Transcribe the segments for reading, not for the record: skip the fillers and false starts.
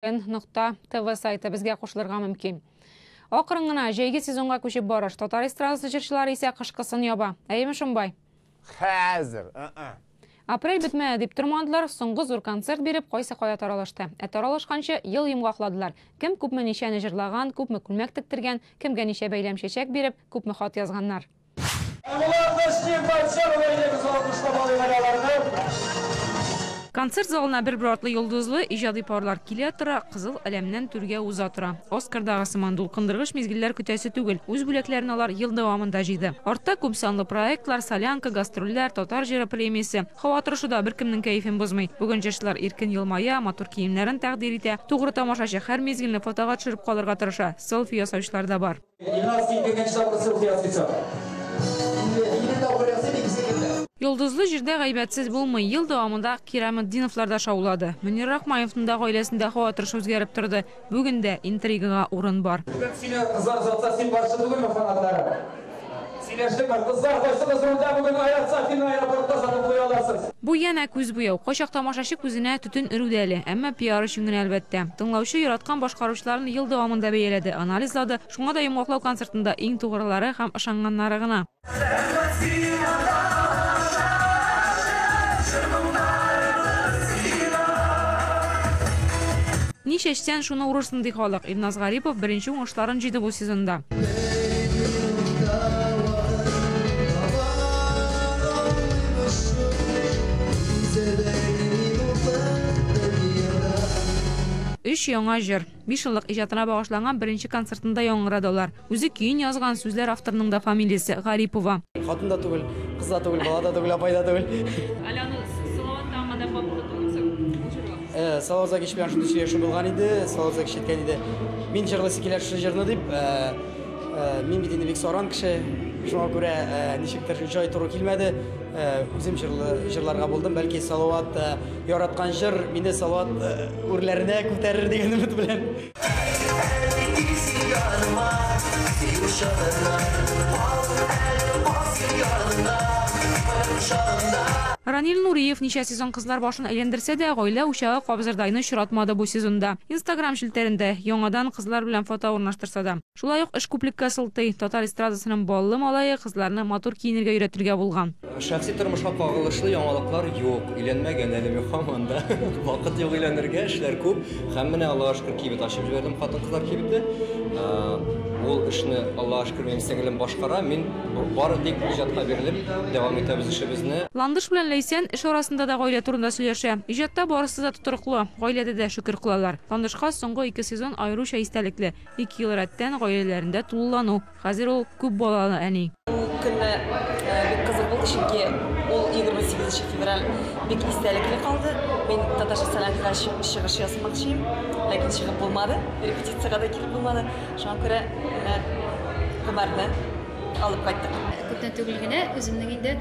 .tv сайты бізге қошылырға мүмкін. Оқырыңына жайғы сезонға көшіп барыш. Татар эстрадасы жыршылары есе қышқысын яба. Әйемі шынбай? Хәзір. Апрель бітмә деп тұрмандылар, соңғы зор концерт беріп, қойса қоя таралышты. Таралышқанша ел емғақладылар. Кім көпмі нешәні жырлаған, көпмі күлмәк тіктірген, кімге неше бәйлем шешек беріп, көпмі хат язғаннар. Концерт залына бір атлы йолдызлы ижади парлар килә тора, кызыл әлемнән түргә уза тора. Оскардағы сыман дулкындыргыч мизгилләр көтәсе түгел, үз бүләкләрен алар ел дәвамында җыйды. Артта күп санлы проектлар, солянка, гастрольләр, татар җыры премиясе. Һава торышуда беркемнең кәефен бозмый. Бүген җырчылар иркен елмая, матур киемнәрен тәкъдир итә. Тугры тамашачы һәр мизгилне фотога төшереп калырга тырыша. Селфи ясаучылар да бар. Йолдызлы җирдә гайбәтсез булмый, ел дәвамында Кираметдиновлар да шаулады. Мөнир Рахмаевның да гаиләсендә һава торышы үзгәреп торды. Бүген дә интригага урын бар. Бу яна күз буяу. Кайчак тамашачы күзенә төтен өрүдәле, әмма пиар өчен генә әлбәттә. Тыңлаучы яраткан башкаручыларын ел дәвамында бәяләде, анализлады. Шуңа да йомгаклау концертында иң тугрылары һәм ышанганнары гына. Нишәчтән шуны урырсын ди халык. Илназ Гарипов беренче уңышларын җыйды бу сезонда. Үч яңа җыр. 5 еллык иҗатына багышланган беренче концертында яңгырадылар. Үзе көйн язган сүзләр авторының да фамилиясе Гарипова. Хатын да түгел, кыз да түгел, бала да түгел, апай да түгел. Салаватка кешпән шундый сөйләшү булган иде, Салаватка кешеткән иде. Мин җырлыйсы килә шушы җырны дип, мин бит инде бик саран кеше, шуңа күрә ничектер җай туры килмәде. Үзем җырларга булдым, бәлки Салават яраткан җыр мине Салават үрләренә күтәрер дигән өмет белән. Ранил Нуриев ничә сезон кызлар башын әйләндерсә дә, гаилә учагы кабзырдайны очратмады бу сезонда. Instagram шилтәрендә яңадан кызлар белән фото урнаштырса да. Шулай ук эш күплеккә сылтый, татар эстрадасының баллы малае кызларны матур киенергә өйрәтергә булган. Шәхси тормышка кагылышлы яңалыклар юк, өйләнмәгән әле юк һаманда. Вакыт юк өйләнергә, эшләр күп. Һәм менә Аллаһка шөкер кибет ачып җибәрдем, хатын-кызлар кибете. Ул эшне Аллаһка шөкер минем сеңлем башкара, мин бары тик иҗатка бирелеп дәвам итәбез эшебезне. Ландыш белән Ләйсән эш арасында да гаилә турында сөйләшә. Иҗатта барысы да тотрыклы, гаиләдә дә шөкер кылалар. Ландышка соңгы 2 сезон аеруча истәлекле. 2 ел рәттән гаиләләрендә тулылану. Хәзер ул күп балалы әни. Көнне бик кызык булды, чөнки ул 28 февраль бик истәлекле калды. Мин татарча сәләткә чыгыш ясамакчыйм, ләкин чыгып булмады. Репетициягә да килеп булмады. Шуңа күрә Гомәрне алып кайттык. Күптән түгел генә үземнең инде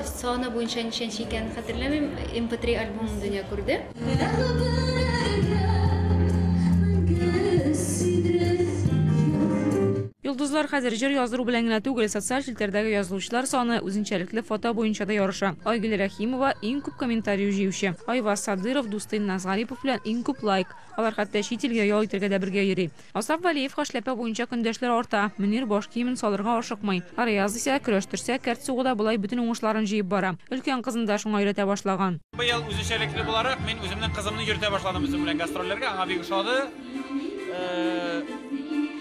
саны буенча ничәнче икәнен хәтерләмим, MP3 альбомын дөнья күрде. Йолдызлар хәзер җыр яздыру белән генә түгел, социаль челтәрдәге язылучылар саны үзенчәлекле фото буенча да ярыша. Айгөл Рәхимова иң күп комментарий җыючы. Айваз Садыров дусты Илназ Гарипов белән иң күп лайк. Алар хәтта чит илгә ял итәргә дә бергә йөри. Асаф Валиев эшләпә буенча көндәшләр арта. Мөнир баш киемен салырга ашыкмый. Арияз исә көрәштерсә, кәрт сугуда булай бөтен уңышларын җыеп бара. Өлкән кызын да шуңа өйрәтә башлаган. Быел үзенчәлекле буларак мин үземнең кызымны йөртә башладым үзем белән гастрольләргә. Аңа бик ошады.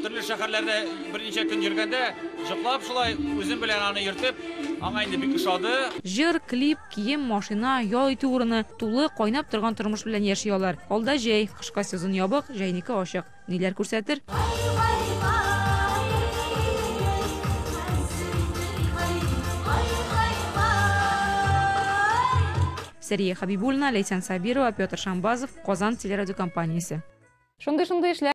Төрле шәһәрләрдә берничә көн йөргәндә, җыклап шулай үзем белән аны йөртеп, аңа инде бик ошады. Җыр, клип, кием, машина, ял итү урыны, тулы кайнап торган тормыш белән яши алар. Алда җәй, кышка сезон ябык, җәйнеке ачык. Ниләр күрсәтер? Сәрия Хабибуллина, Ләйсән Сабирова, Петр Шамбазов, Казан телерадиокомпаниясе. Шундый эшләр